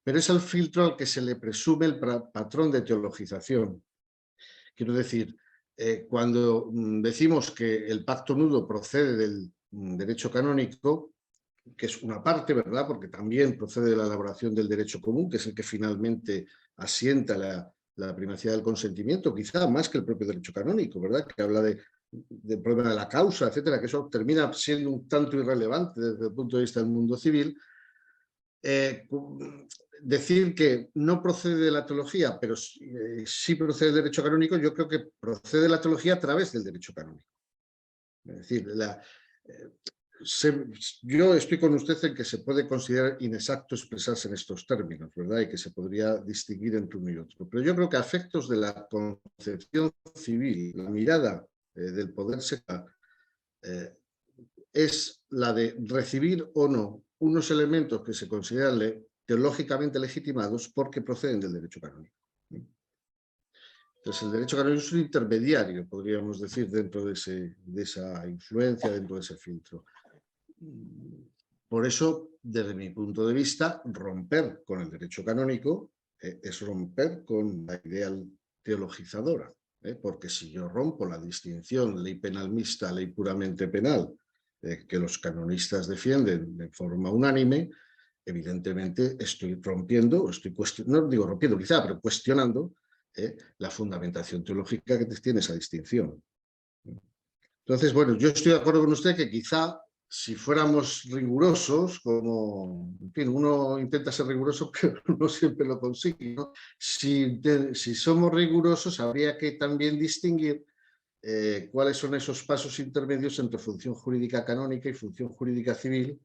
pero es el filtro al que se le presume el patrón de teologización. Quiero decir, cuando decimos que el pacto nudo procede del derecho canónico, que es una parte, ¿verdad? Porque también procede de la elaboración del derecho común, que es el que finalmente asienta la primacía del consentimiento, quizá más que el propio derecho canónico, ¿verdad? Que habla del problema de la causa, etcétera, que eso termina siendo un tanto irrelevante desde el punto de vista del mundo civil. Decir que no procede de la teología, pero sí procede del derecho canónico, yo creo que procede de la teología a través del derecho canónico. Es decir, yo estoy con usted en que se puede considerar inexacto expresarse en estos términos, ¿verdad? Y que se podría distinguir entre uno y otro. Pero yo creo que a efectos de la concepción civil, la mirada del poder secular es la de recibir o no unos elementos que se consideran teológicamente legitimados porque proceden del derecho canónico. Entonces, el derecho canónico es un intermediario, podríamos decir, dentro de esa influencia, dentro de ese filtro. Por eso, desde mi punto de vista, romper con el derecho canónico es romper con la idea teologizadora, porque si yo rompo la distinción ley penal mixta, ley puramente penal, que los canonistas defienden de forma unánime, evidentemente estoy rompiendo, no digo rompiendo quizá, pero cuestionando la fundamentación teológica que tiene esa distinción. Entonces, bueno, yo estoy de acuerdo con usted que quizá si fuéramos rigurosos, como, en fin, uno intenta ser riguroso, pero no siempre lo consigue, ¿no? Si somos rigurosos, habría que también distinguir cuáles son esos pasos intermedios entre función jurídica canónica y función jurídica civil,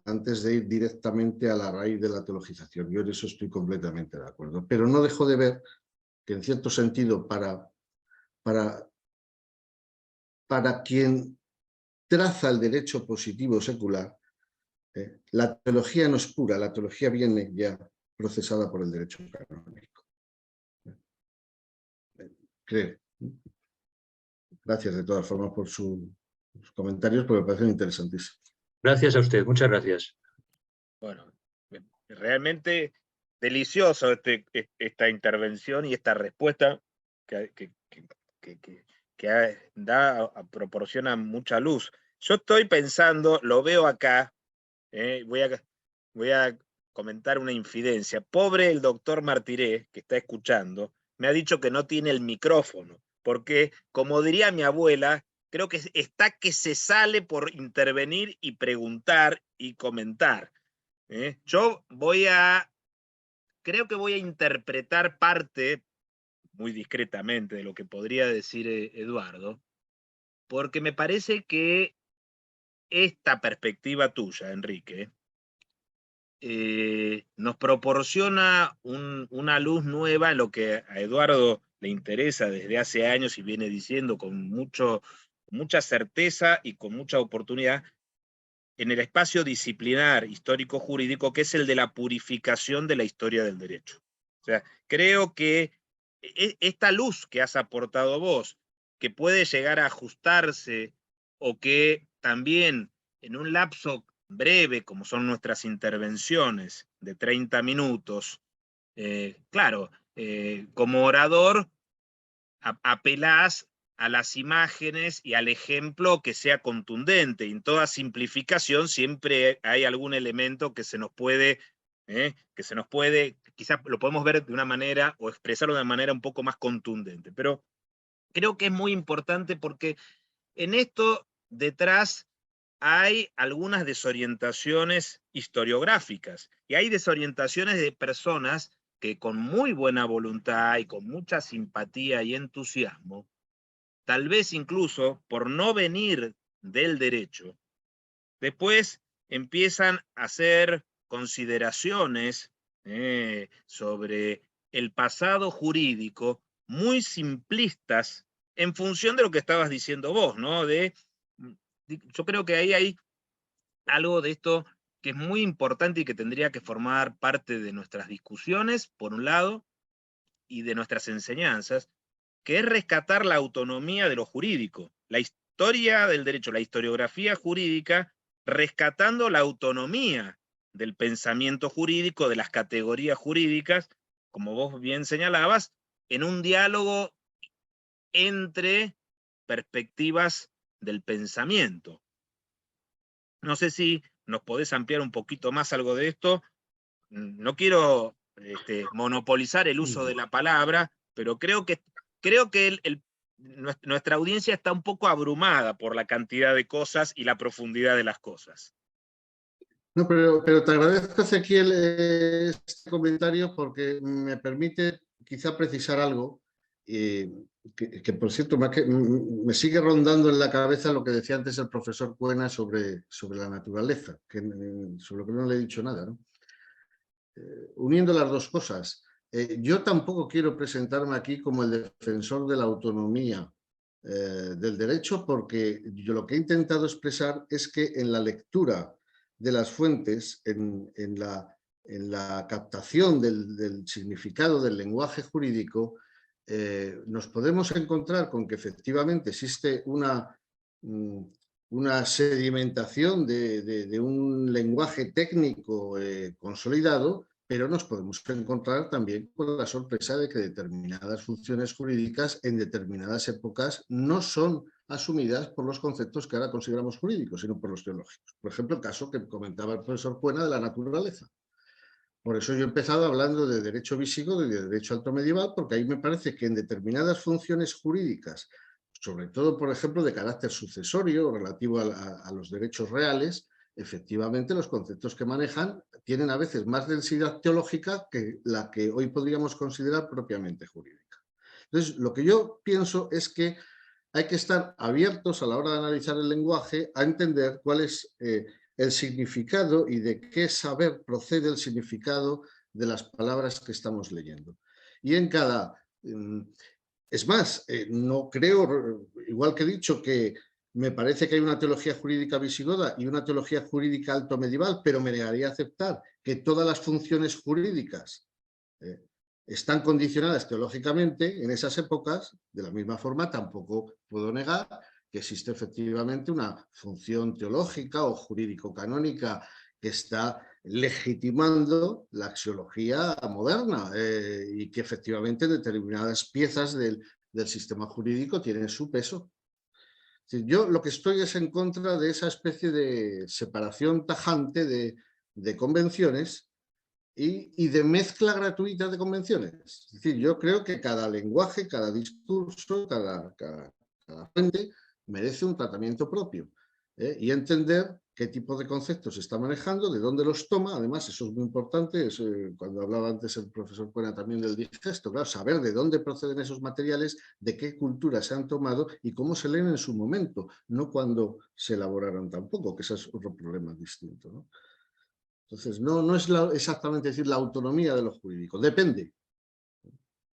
antes de ir directamente a la raíz de la teologización. Yo en eso estoy completamente de acuerdo. Pero no dejo de ver que, en cierto sentido, para quien traza el derecho positivo secular, la teología no es pura, la teología viene ya procesada por el derecho canónico. Creo. Gracias de todas formas por sus comentarios, porque me parecen interesantísimos. Gracias a usted, muchas gracias. Bueno, realmente delicioso esta intervención y esta respuesta que proporciona mucha luz. Yo estoy pensando, lo veo acá, voy a comentar una infidencia. Pobre el doctor Martiré, que está escuchando, me ha dicho que no tiene el micrófono, porque, como diría mi abuela, creo que está que se sale por intervenir y preguntar y comentar. Yo creo que voy a interpretar parte, muy discretamente, de lo que podría decir Eduardo, porque me parece que esta perspectiva tuya, Enrique, nos proporciona una luz nueva en lo que a Eduardo le interesa desde hace años y viene diciendo con mucha certeza y con mucha oportunidad, en el espacio disciplinar histórico-jurídico, que es el de la purificación de la historia del derecho. O sea, creo que esta luz que has aportado vos, que puede llegar a ajustarse o que también en un lapso breve, como son nuestras intervenciones de 30 minutos, claro, como orador apelás a las imágenes y al ejemplo que sea contundente. Y en toda simplificación siempre hay algún elemento que se nos puede, quizás lo podemos ver de una manera o expresarlo de una manera un poco más contundente. Pero creo que es muy importante porque en esto detrás hay algunas desorientaciones historiográficas y hay desorientaciones de personas que con muy buena voluntad y con mucha simpatía y entusiasmo, tal vez incluso por no venir del derecho, después empiezan a hacer consideraciones sobre el pasado jurídico muy simplistas en función de lo que estabas diciendo vos, ¿no? Yo creo que ahí hay algo de esto que es muy importante y que tendría que formar parte de nuestras discusiones, por un lado, y de nuestras enseñanzas, que es rescatar la autonomía de lo jurídico, la historia del derecho, la historiografía jurídica, rescatando la autonomía del pensamiento jurídico, de las categorías jurídicas, como vos bien señalabas, en un diálogo entre perspectivas del pensamiento. No sé si nos podés ampliar un poquito más algo de esto. No quiero monopolizar el uso de la palabra, pero creo que nuestra audiencia está un poco abrumada por la cantidad de cosas y la profundidad de las cosas. No, pero te agradezco, Ezequiel, este comentario porque me permite quizá precisar algo que por cierto, me sigue rondando en la cabeza lo que decía antes el profesor Cuena sobre la naturaleza, sobre lo que no le he dicho nada, ¿no? Uniendo las dos cosas, yo tampoco quiero presentarme aquí como el defensor de la autonomía del derecho, porque yo lo que he intentado expresar es que en la lectura de las fuentes, en la captación del significado del lenguaje jurídico, nos podemos encontrar con que efectivamente existe una sedimentación de un lenguaje técnico consolidado, pero nos podemos encontrar también con la sorpresa de que determinadas funciones jurídicas en determinadas épocas no son asumidas por los conceptos que ahora consideramos jurídicos, sino por los teológicos. Por ejemplo, el caso que comentaba el profesor Cuena de la naturaleza. Por eso yo he empezado hablando de derecho visigodo y de derecho alto medieval, porque ahí me parece que en determinadas funciones jurídicas, sobre todo, por ejemplo, de carácter sucesorio relativo a los derechos reales, efectivamente los conceptos que manejan tienen a veces más densidad teológica que la que hoy podríamos considerar propiamente jurídica. Entonces, lo que yo pienso es que hay que estar abiertos a la hora de analizar el lenguaje a entender cuál es el significado y de qué saber procede el significado de las palabras que estamos leyendo. Y en cada... Es más, no creo, igual que he dicho que me parece que hay una teología jurídica visigoda y una teología jurídica alto medieval, pero me negaría a aceptar que todas las funciones jurídicas están condicionadas teológicamente en esas épocas. De la misma forma, tampoco puedo negar que existe efectivamente una función teológica o jurídico-canónica que está legitimando la axiología moderna y que efectivamente determinadas piezas del sistema jurídico tienen su peso. Yo lo que estoy es en contra de esa especie de separación tajante de convenciones y de mezcla gratuita de convenciones. Es decir, yo creo que cada lenguaje, cada discurso, cada fuente merece un tratamiento propio y entender qué tipo de conceptos se está manejando, de dónde los toma. Además, eso es muy importante, cuando hablaba antes el profesor Cuena también del digesto, claro, saber de dónde proceden esos materiales, de qué cultura se han tomado y cómo se leen en su momento, no cuando se elaboraron tampoco, que ese es otro problema distinto, ¿no? Entonces, no es exactamente decir la autonomía de lo jurídico, depende.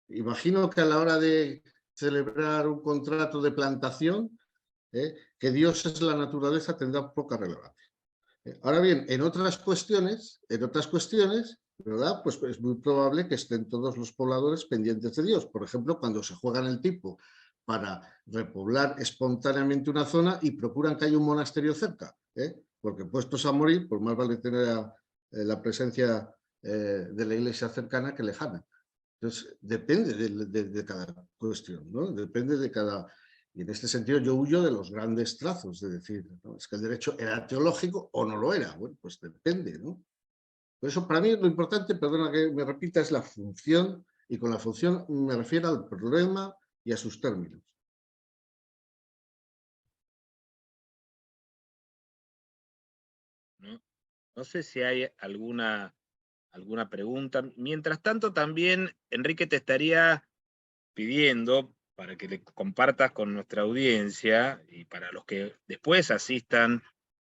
Imagino que a la hora de celebrar un contrato de plantación, que Dios es la naturaleza tendrá poca relevancia. Ahora bien, en otras cuestiones, ¿verdad? Pues es muy probable que estén todos los pobladores pendientes de Dios. Por ejemplo, cuando se juegan el tipo para repoblar espontáneamente una zona y procuran que haya un monasterio cerca, porque puestos a morir, pues más vale tener la presencia de la iglesia cercana que lejana. Entonces, depende de cada cuestión, ¿no? Depende de cada... Y en este sentido yo huyo de los grandes trazos, de decir, ¿no? Es que el derecho era teológico o no lo era. Bueno, pues depende, ¿no? Por eso para mí lo importante, perdona que me repita, es la función, y con la función me refiero al problema y a sus términos. No sé si hay alguna pregunta. Mientras tanto, también, Enrique, te estaría pidiendo para que le compartas con nuestra audiencia y para los que después asistan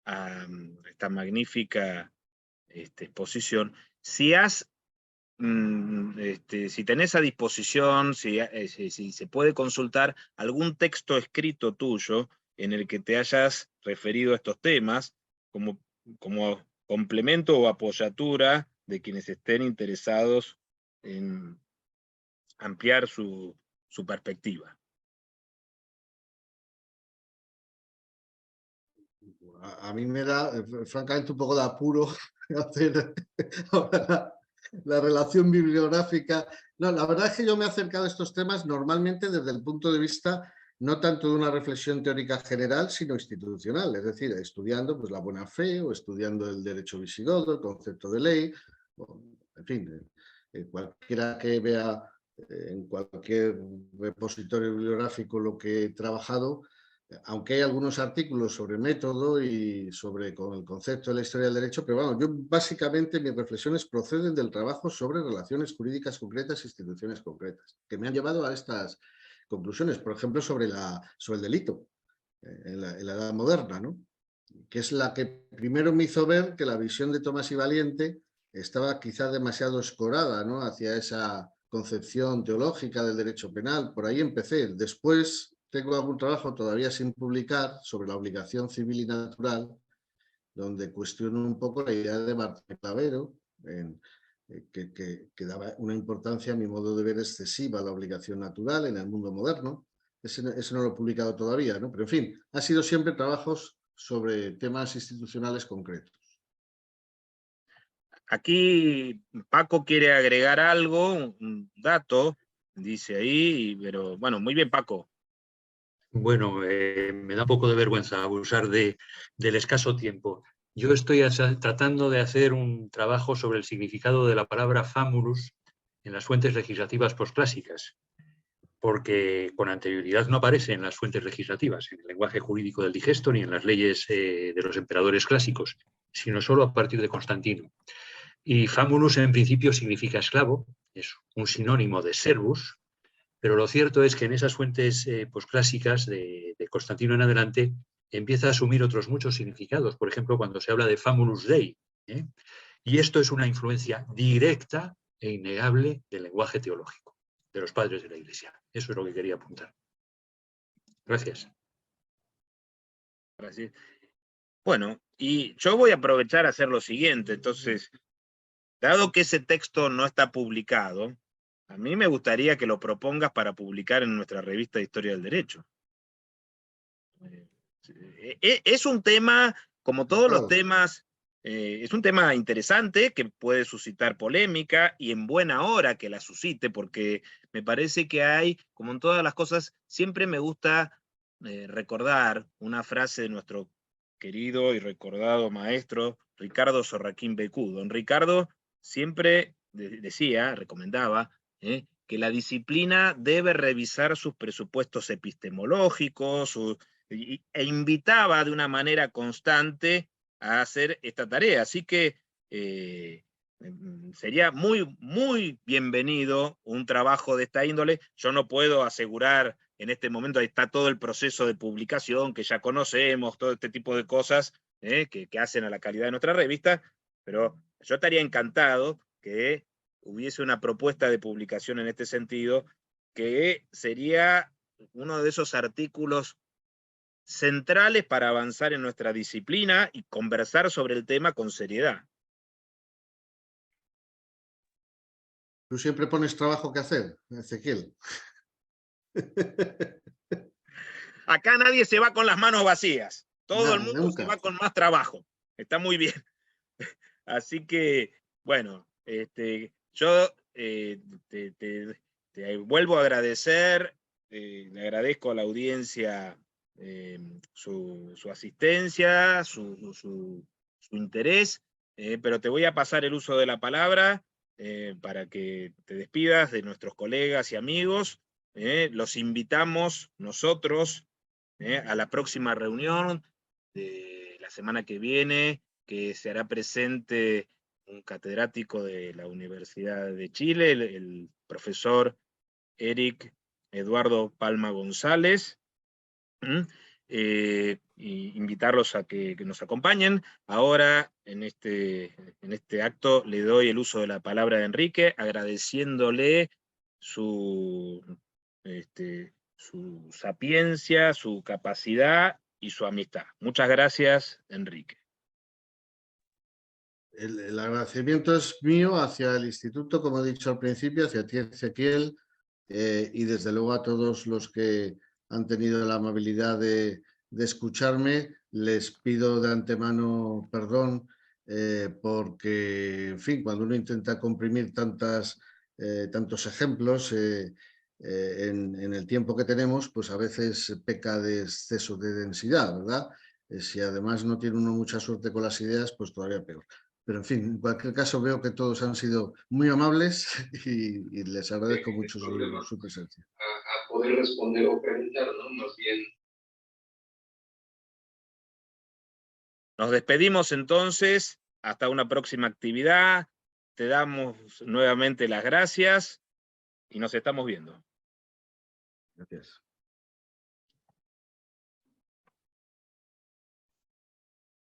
a esta magnífica exposición, si si tenés a disposición, si se puede consultar algún texto escrito tuyo en el que te hayas referido a estos temas, como complemento o apoyatura de quienes estén interesados en ampliar su perspectiva. A mí me da, francamente, un poco de apuro hacer ahora la relación bibliográfica. No, la verdad es que yo me he acercado a estos temas normalmente desde el punto de vista no tanto de una reflexión teórica general, sino institucional, es decir, estudiando pues, la buena fe o estudiando el derecho visigodo, el concepto de ley, o, en fin, cualquiera que vea en cualquier repositorio bibliográfico lo que he trabajado, aunque hay algunos artículos sobre método y sobre con el concepto de la historia del derecho, pero bueno, yo básicamente mis reflexiones proceden del trabajo sobre relaciones jurídicas concretas e instituciones concretas, que me han llevado a estas conclusiones, por ejemplo, sobre el delito en la Edad Moderna, ¿no? Que es la que primero me hizo ver que la visión de Tomás y Valiente estaba quizá demasiado escorada, ¿no?, hacia esa concepción teológica del derecho penal. Por ahí empecé. Después tengo algún trabajo todavía sin publicar sobre la obligación civil y natural, donde cuestiono un poco la idea de Martín Clavero, que daba una importancia, a mi modo de ver, excesiva a la obligación natural en el mundo moderno. Ese no lo he publicado todavía, ¿no? Pero, en fin, ha sido siempre trabajos sobre temas institucionales concretos. Aquí Paco quiere agregar algo, un dato, dice ahí, pero bueno, muy bien, Paco. Bueno, me da un poco de vergüenza abusar del escaso tiempo. Yo estoy tratando de hacer un trabajo sobre el significado de la palabra famulus en las fuentes legislativas posclásicas, porque con anterioridad no aparece en las fuentes legislativas, en el lenguaje jurídico del digesto ni en las leyes de los emperadores clásicos, sino solo a partir de Constantino. Y famulus en principio significa esclavo, es un sinónimo de servus, pero lo cierto es que en esas fuentes posclásicas de Constantino en adelante empieza a asumir otros muchos significados. Por ejemplo, cuando se habla de famulus Dei. Y esto es una influencia directa e innegable del lenguaje teológico de los padres de la Iglesia. Eso es lo que quería apuntar. Gracias. Gracias. Bueno, y yo voy a aprovechar a hacer lo siguiente. Entonces, dado que ese texto no está publicado, a mí me gustaría que lo propongas para publicar en nuestra revista de Historia del Derecho. Es un tema, como todos los temas, es un tema interesante que puede suscitar polémica y en buena hora que la suscite, porque me parece que hay, como en todas las cosas, siempre me gusta recordar una frase de nuestro querido y recordado maestro Ricardo Sorraquín Becú. Don Ricardo siempre decía, recomendaba, que la disciplina debe revisar sus presupuestos epistemológicos, e invitaba de una manera constante a hacer esta tarea. Así que sería muy, muy bienvenido un trabajo de esta índole. Yo no puedo asegurar, en este momento está todo el proceso de publicación que ya conocemos, todo este tipo de cosas que hacen a la calidad de nuestra revista, pero yo estaría encantado que hubiese una propuesta de publicación en este sentido, que sería uno de esos artículos centrales para avanzar en nuestra disciplina y conversar sobre el tema con seriedad. Tú siempre pones trabajo que hacer, Ezequiel. Acá nadie se va con las manos vacías. Todo el mundo Nunca. se va con más trabajo. Está muy bien. Así que, bueno, yo te vuelvo a agradecer, le agradezco a la audiencia su asistencia, su interés, pero te voy a pasar el uso de la palabra para que te despidas de nuestros colegas y amigos. Los invitamos nosotros a la próxima reunión de la semana que viene, que se hará presente un catedrático de la Universidad de Chile, el profesor Eric Eduardo Palma González. Y invitarlos a que nos acompañen. Ahora, en este acto, le doy el uso de la palabra a Enrique, agradeciéndole su sapiencia, su capacidad y su amistad. Muchas gracias, Enrique. El agradecimiento es mío hacia el instituto, como he dicho al principio, hacia ti, Ezequiel, y desde luego a todos los que han tenido la amabilidad de escucharme. Les pido de antemano perdón porque, en fin, cuando uno intenta comprimir tantos ejemplos en el tiempo que tenemos, pues a veces peca de exceso de densidad, ¿verdad? Si además no tiene uno mucha suerte con las ideas, pues todavía peor. Pero en fin, en cualquier caso veo que todos han sido muy amables y les agradezco mucho su presencia. A poder responder o preguntar, ¿no? Más bien. Nos despedimos entonces, hasta una próxima actividad, te damos nuevamente las gracias y nos estamos viendo. Gracias.